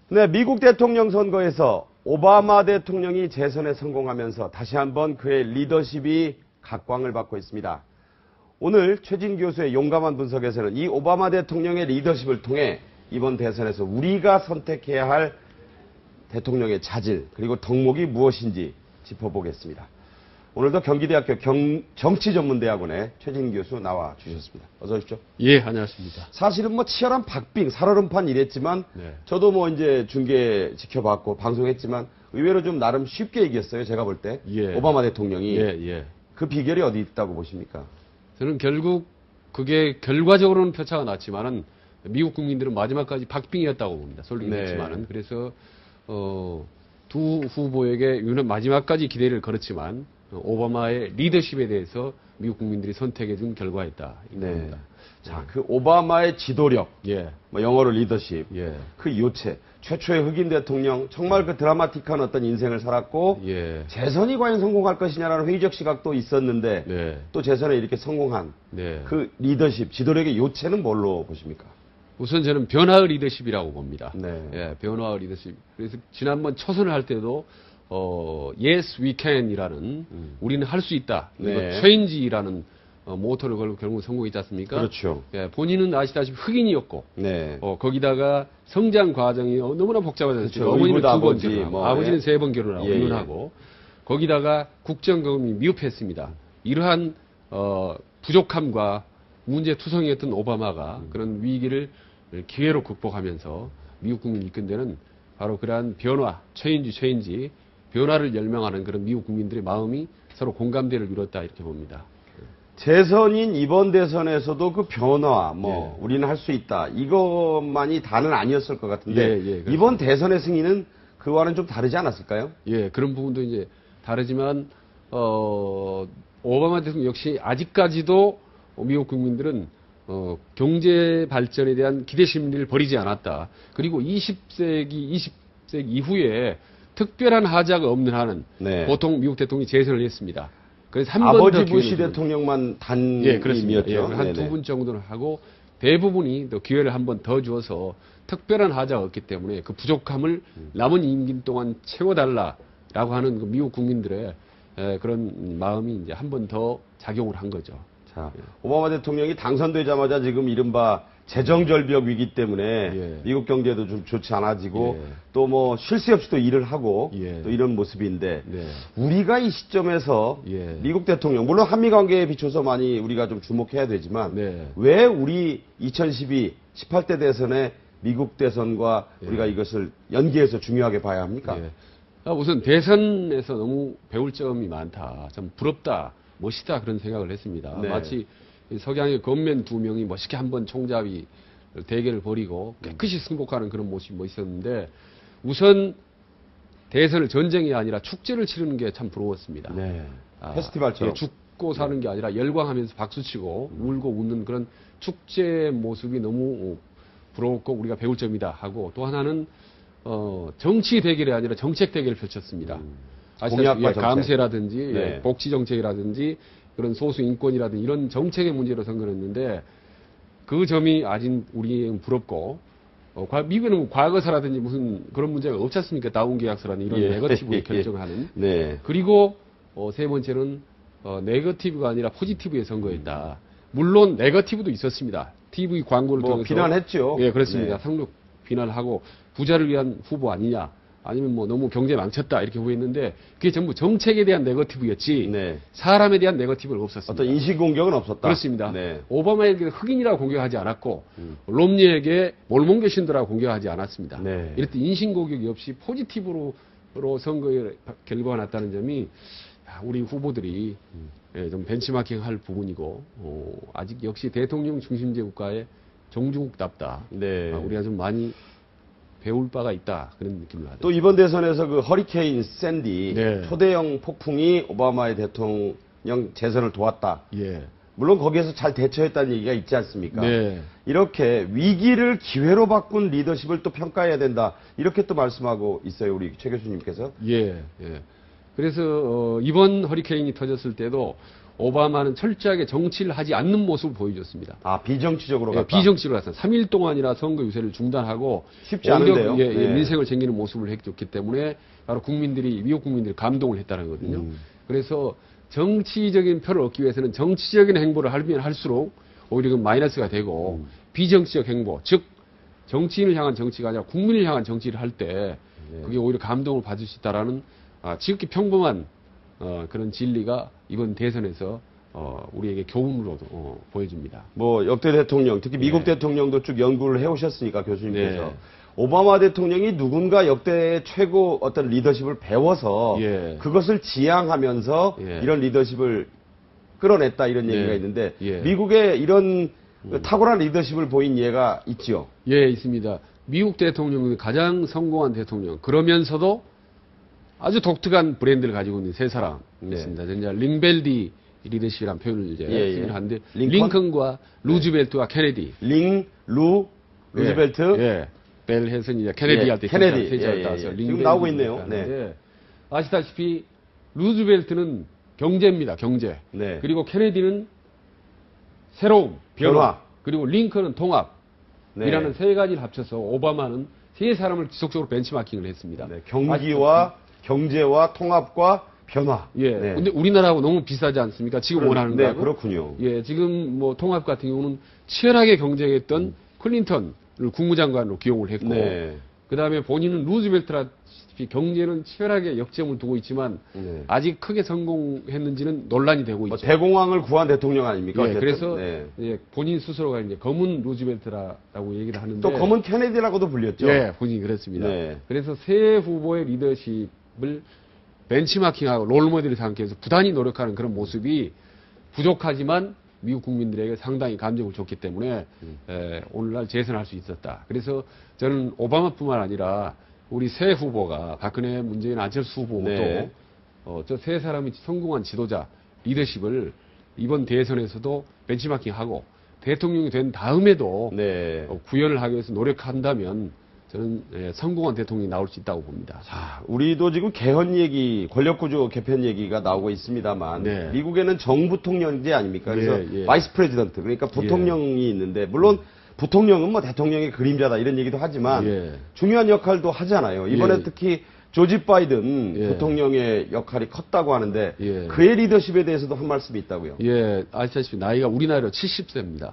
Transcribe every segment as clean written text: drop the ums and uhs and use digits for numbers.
네, 미국 대통령 선거에서 오바마 대통령이 재선에 성공하면서 다시 한번 그의 리더십이 각광을 받고 있습니다. 오늘 최진 교수의 용감한 분석에서는 이 오바마 대통령의 리더십을 통해 이번 대선에서 우리가 선택해야 할 대통령의 자질 그리고 덕목이 무엇인지 짚어보겠습니다. 오늘도 경기대학교 정치전문대학원의 최진 교수 나와 주셨습니다. 어서 오십시오. 예, 안녕하십니까. 사실은 뭐 치열한 박빙, 살얼음판 이랬지만 저도 뭐 이제 중계 지켜봤고 방송했지만 의외로 좀 나름 쉽게 이겼어요. 제가 볼 때. 오바마 대통령이. 그 비결이 어디 있다고 보십니까? 저는 결국 그게 결과적으로는 표차가 났지만은 미국 국민들은 마지막까지 박빙이었다고 봅니다. 솔직히 그렇지만은. 그래서 두 후보에게 마지막까지 기대를 걸었지만 오바마의 리더십에 대해서 미국 국민들이 선택해준 결과였다. 자, 그 오바마의 지도력, 뭐 영어로 리더십, 그 요체, 최초의 흑인 대통령, 정말 그 드라마틱한 어떤 인생을 살았고, 재선이 과연 성공할 것이냐라는 회의적 시각도 있었는데, 또 재선에 이렇게 성공한 그 리더십, 지도력의 요체는 뭘로 보십니까? 우선 저는 변화의 리더십이라고 봅니다. 변화의 리더십. 그래서 지난번 초선을 할 때도 Yes, we can이라는 우리는 할 수 있다. 그리고 change라는 모토를 걸고 결국 성공했지 않습니까? 그렇죠. 본인은 아시다시피 흑인이었고, 거기다가 성장 과정이 너무나 복잡하잖아요. 그렇죠. 어머니는 2번 아버지, 결혼하고, 아버지는 3번 결혼하고, 이혼하고, 거기다가 국정경험이 미흡했습니다. 이러한 부족함과 문제투성이었던 오바마가 그런 위기를 기회로 극복하면서 미국 국민을 이끈 데는 바로 그러한 변화, 체인지, 변화를 열명하는 그런 미국 국민들의 마음이 서로 공감대를 이뤘다 이렇게 봅니다. 재선인 이번 대선에서도 그 변화, 우리는 할 수 있다. 이것만이 다는 아니었을 것 같은데 이번 대선의 승리는 그와는 좀 다르지 않았을까요? 그런 부분도 이제 다르지만 오바마 대통령 역시 아직까지도 미국 국민들은 경제 발전에 대한 기대 심리를 버리지 않았다. 그리고 20세기 이후에 특별한 하자가 없는 한은 보통 미국 대통령이 재선을 했습니다. 그래서 한 번 더 아버지 부시 대통령만 단임이었죠. 한 2분 정도는 하고 대부분이 또 기회를 한 번 더 주어서 특별한 하자가 없기 때문에 그 부족함을 남은 임기 동안 채워달라라고 하는 그 미국 국민들의 그런 마음이 이제 한 번 더 작용을 한 거죠. 자, 오바마 대통령이 당선되자마자 지금 이른바 재정절벽 위기 때문에 미국 경제도 좀 좋지 않아지고 또 뭐 쉴 새 없이 또 일을 하고 또 이런 모습인데 우리가 이 시점에서 미국 대통령 물론 한미 관계에 비춰서 많이 우리가 좀 주목해야 되지만 왜 우리 2012 18대 대선에 미국 대선과 우리가 이것을 연계해서 중요하게 봐야 합니까? 우선 대선에서 너무 배울 점이 많다. 참 부럽다. 멋있다 그런 생각을 했습니다. 마치 석양의 겉맨 2명이 멋있게 한번 총잡이 대결을 벌이고 깨끗이 승복하는 그런 모습이 멋있었는데 우선 대선을 전쟁이 아니라 축제를 치르는 게 참 부러웠습니다. 페스티벌처럼. 죽고 사는 게 아니라 열광하면서 박수치고 울고 웃는 그런 축제 모습이 너무 부러웠고 우리가 배울 점이다 하고 또 하나는 정치 대결이 아니라 정책 대결을 펼쳤습니다. 아시다시피 감세라든지 복지 정책이라든지 그런 소수 인권이라든지 이런 정책의 문제로 선거했는데 그 점이 아직 우리는 부럽고 미국에는 과거사라든지 무슨 그런 문제가 없지 않습니까? 다운 계약서라는 이런 네거티브 결정을 하는. 그리고 세 번째는 네거티브가 아니라 포지티브의 선거였다. 물론 네거티브도 있었습니다. TV 광고를 통해서 비난했죠. 그렇습니다. 상륙 비난하고 부자를 위한 후보 아니냐. 아니면 뭐 너무 경제 망쳤다 이렇게 후회했는데 그게 전부 정책에 대한 네거티브였지 사람에 대한 네거티브는 없었습니다. 어떤 인신공격은 없었다. 그렇습니다. 오바마에게 흑인이라고 공격하지 않았고 롬니에게 몰몬게 신도라고 공격하지 않았습니다. 이럴 때 인신공격이 없이 포지티브로 선거의 결과가 났다는 점이 우리 후보들이 좀 벤치마킹 할 부분이고 아직 역시 대통령 중심제 국가의 종주국답다. 우리가 좀 많이 배울 바가 있다 그런 느낌을 받아요. 또 이번 대선에서 그 허리케인 샌디 초대형 폭풍이 오바마의 대통령 재선을 도왔다. 물론 거기에서 잘 대처했다는 얘기가 있지 않습니까? 이렇게 위기를 기회로 바꾼 리더십을 또 평가해야 된다. 이렇게 또 말씀하고 있어요, 우리 최 교수님께서. 그래서 이번 허리케인이 터졌을 때도 오바마는 철저하게 정치를 하지 않는 모습을 보여줬습니다. 아, 비정치적으로 예, 갔다. 비정치로 갔어요. 3일 동안이나 선거 유세를 중단하고 쉽지 않은데요. 오히려, 네. 민생을 챙기는 모습을 해줬기 때문에 바로 미국 국민들이 감동을 했다는 거거든요. 그래서 정치적인 표를 얻기 위해서는 정치적인 행보를 하면 할수록 오히려 그 마이너스가 되고 비정치적 행보, 즉 정치인을 향한 정치가 아니라 국민을 향한 정치를 할 때 그게 오히려 감동을 받을 수 있다라는 지극히 평범한 그런 진리가 이번 대선에서 우리에게 교훈으로 보여줍니다. 뭐 역대 대통령, 특히 미국 네. 대통령도 쭉 연구를 해오셨으니까 교수님께서 네. 오바마 대통령이 누군가 역대 최고 어떤 리더십을 배워서 예. 그것을 지향하면서 예. 이런 리더십을 끌어냈다 이런 얘기가 예. 있는데 예. 미국에 이런 탁월한 리더십을 보인 예가 있지요. 예, 있습니다. 미국 대통령은 가장 성공한 대통령. 그러면서도 아주 독특한 브랜드를 가지고 있는 세 사람 있습니다. 이제 링벨디 리더십이라는 표현을 이제 예, 쓰긴 예. 하는데 링컨? 링컨과 루즈벨트와 케네디. 루즈벨트, 예. 벨 해서 이제 케네디 예, 할 때 케네디. 세자를 예, 예, 따서 예. 지금 나오고 있네요. 네. 아시다시피 루즈벨트는 경제입니다. 경제. 네. 그리고 케네디는 새로움, 변화. 그리고 링컨은 통합. 네. 이라는 세 가지를 합쳐서 오바마는 세 사람을 지속적으로 벤치마킹을 했습니다. 네, 경기와 경제와 통합과 변화. 예. 네. 근데 우리나라하고 너무 비슷하지 않습니까? 지금 원하는 네, 거하고. 그렇군요. 예, 지금 뭐 통합 같은 경우는 치열하게 경쟁했던 클린턴을 국무장관으로 기용을 했고, 네. 그 다음에 본인은 루즈벨트라시피 경제는 치열하게 역점을 두고 있지만 네. 아직 크게 성공했는지는 논란이 되고 뭐 있죠. 대공황을 구한 대통령 아닙니까? 예, 어쨌든. 그래서 네. 예, 본인 스스로가 이제 검은 루즈벨트라고 얘기를 하는데 또 검은 케네디라고도 불렸죠. 예, 본인이 그렇습니다. 네. 그래서 새 후보의 리더십을 벤치마킹하고 롤모델을 삼기 위해서 부단히 노력하는 그런 모습이 부족하지만 미국 국민들에게 상당히 감정을 줬기 때문에 오늘날 재선할 수 있었다. 그래서 저는 오바마뿐만 아니라 우리 새 후보가 박근혜, 문재인, 안철수 후보도 네. 저 세 사람이 성공한 지도자 리더십을 이번 대선에서도 벤치마킹하고 대통령이 된 다음에도 네. 구현을 하기 위해서 노력한다면 저는 성공한 대통령이 나올 수 있다고 봅니다. 자, 우리도 지금 개헌 얘기, 권력구조 개편 얘기가 나오고 있습니다만 네. 미국에는 정부통령제 아닙니까? 그래서 예, 예. 바이스 프레지던트, 그러니까 부통령이 있는데 물론 부통령은 뭐 대통령의 그림자다 이런 얘기도 하지만 예. 중요한 역할도 하잖아요. 이번에 예. 특히 조지 바이든 예. 부통령의 역할이 컸다고 하는데 예. 그의 리더십에 대해서도 한 말씀이 있다고요. 예, 아시다시피 나이가 우리나라로 70세입니다.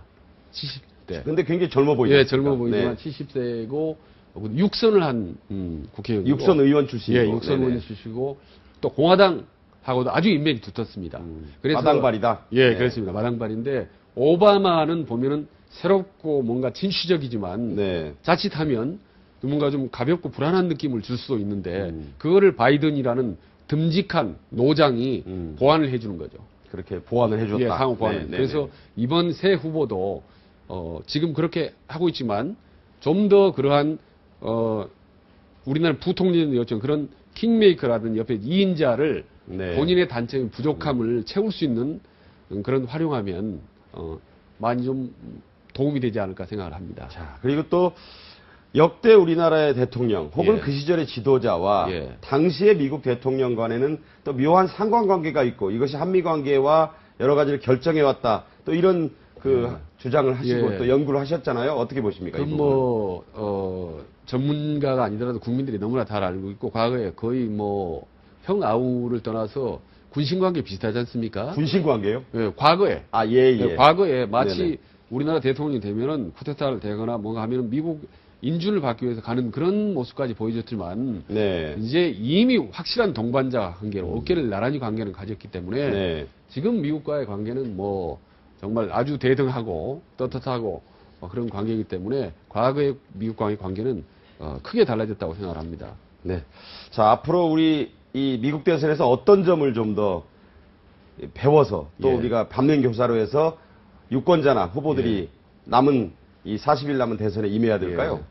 70대. 근데 굉장히 젊어 보이죠. 예, 젊어 보이지만 70세고 육선을 한 국회의원. 육선 의원 출신이고. 예, 육선 의원 출신이고 또 공화당하고도 아주 인맥이 두텁습니다. 그래서 마당발이다. 예, 네. 그렇습니다. 마당발인데 오바마는 보면은 새롭고 뭔가 진취적이지만 네. 자칫하면 뭔가 좀 가볍고 불안한 느낌을 줄 수도 있는데 그거를 바이든이라는 듬직한 노장이 보완을 해주는 거죠. 그렇게 보완을 해줬다. 예, 상호 보완. 네, 네, 그래서 네. 이번 새 후보도 지금 그렇게 하고 있지만 좀 더 그러한 우리나라 부통령의 요청 그런 킹메이커라든 옆에 2인자를 네. 본인의 단점의 부족함을 채울 수 있는 그런 활용하면 많이 좀 도움이 되지 않을까 생각을 합니다. 자, 그리고 또 역대 우리나라의 대통령 혹은 예. 그 시절의 지도자와 예. 당시의 미국 대통령 간에는 또 묘한 상관관계가 있고 이것이 한미 관계와 여러 가지를 결정해 왔다. 또 이런 그 주장을 하시고 예. 또 연구를 하셨잖아요. 어떻게 보십니까? 이 그 부분? 전문가가 아니더라도 국민들이 너무나 잘 알고 있고 과거에 거의 뭐 형아우를 떠나서 군신관계 비슷하지 않습니까? 군신관계요? 예, 과거에 아, 예, 예. 과거에 마치 네네. 우리나라 대통령이 되면은 쿠데타를 되거나 뭔가 하면은 미국 인준을 받기 위해서 가는 그런 모습까지 보여줬지만 네. 이제 이미 확실한 동반자 관계로 어깨를 나란히 관계를 가졌기 때문에 네. 지금 미국과의 관계는 뭐 정말 아주 대등하고 떳떳하고 그런 관계이기 때문에 과거의 미국과의 관계는 크게 달라졌다고 생각을 합니다. 네. 자, 앞으로 우리 이 미국 대선에서 어떤 점을 좀 더 배워서 또 예. 우리가 반면 교사로 해서 유권자나 후보들이 남은 이 40일 남은 대선에 임해야 될까요?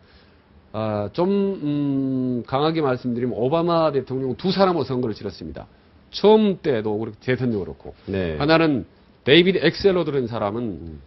좀 강하게 말씀드리면 오바마 대통령 두 사람으로 선거를 치렀습니다. 처음 때도 그렇고 대선도 그렇고 네. 하나는 데이비드 엑셀로드라는 사람은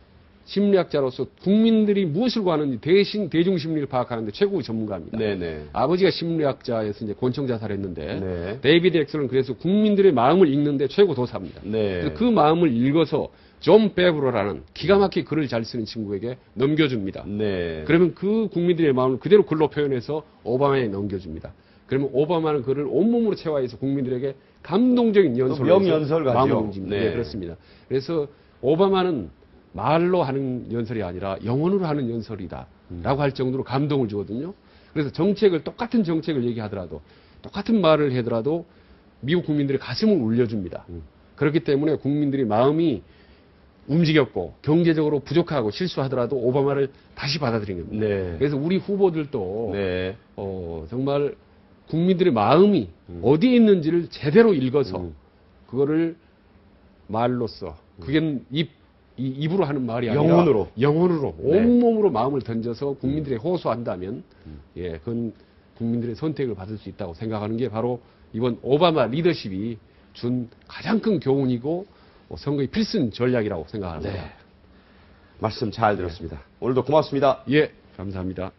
심리학자로서 국민들이 무엇을 구하는지 대중 심리를 파악하는데 최고의 전문가입니다. 네네. 아버지가 심리학자에서 이제 권총 자살했는데 네. 데이비드 엑셀은 그래서 국민들의 마음을 읽는데 최고 도사입니다. 네. 그래서 그 마음을 읽어서 존 베브로라는 기가 막히게 글을 잘 쓰는 친구에게 넘겨줍니다. 네. 그러면 그 국민들의 마음을 그대로 글로 표현해서 오바마에 넘겨줍니다. 그러면 오바마는 그를 온몸으로 체화해서 국민들에게 감동적인 연설을 명연설가죠. 마음을 움직입니다. 네. 네, 그렇습니다. 그래서 오바마는 말로 하는 연설이 아니라 영혼으로 하는 연설이다 라고 할 정도로 감동을 주거든요. 그래서 똑같은 정책을 얘기하더라도 똑같은 말을 하더라도 미국 국민들의 가슴을 울려줍니다. 그렇기 때문에 국민들이 마음이 움직였고 경제적으로 부족하고 실수하더라도 오바마를 다시 받아들인 겁니다. 네. 그래서 우리 후보들도 네. 정말 국민들의 마음이 어디에 있는지를 제대로 읽어서 그거를 말로써 그게 입으로 하는 말이 아니라 영혼으로 네. 온몸으로 마음을 던져서 국민들에게 호소한다면 예, 그건 국민들의 선택을 받을 수 있다고 생각하는 게 바로 이번 오바마 리더십이 준 가장 큰 교훈이고 선거의 필승 전략이라고 생각합니다. 네. 말씀 잘 들었습니다. 오늘도 고맙습니다. 예, 감사합니다.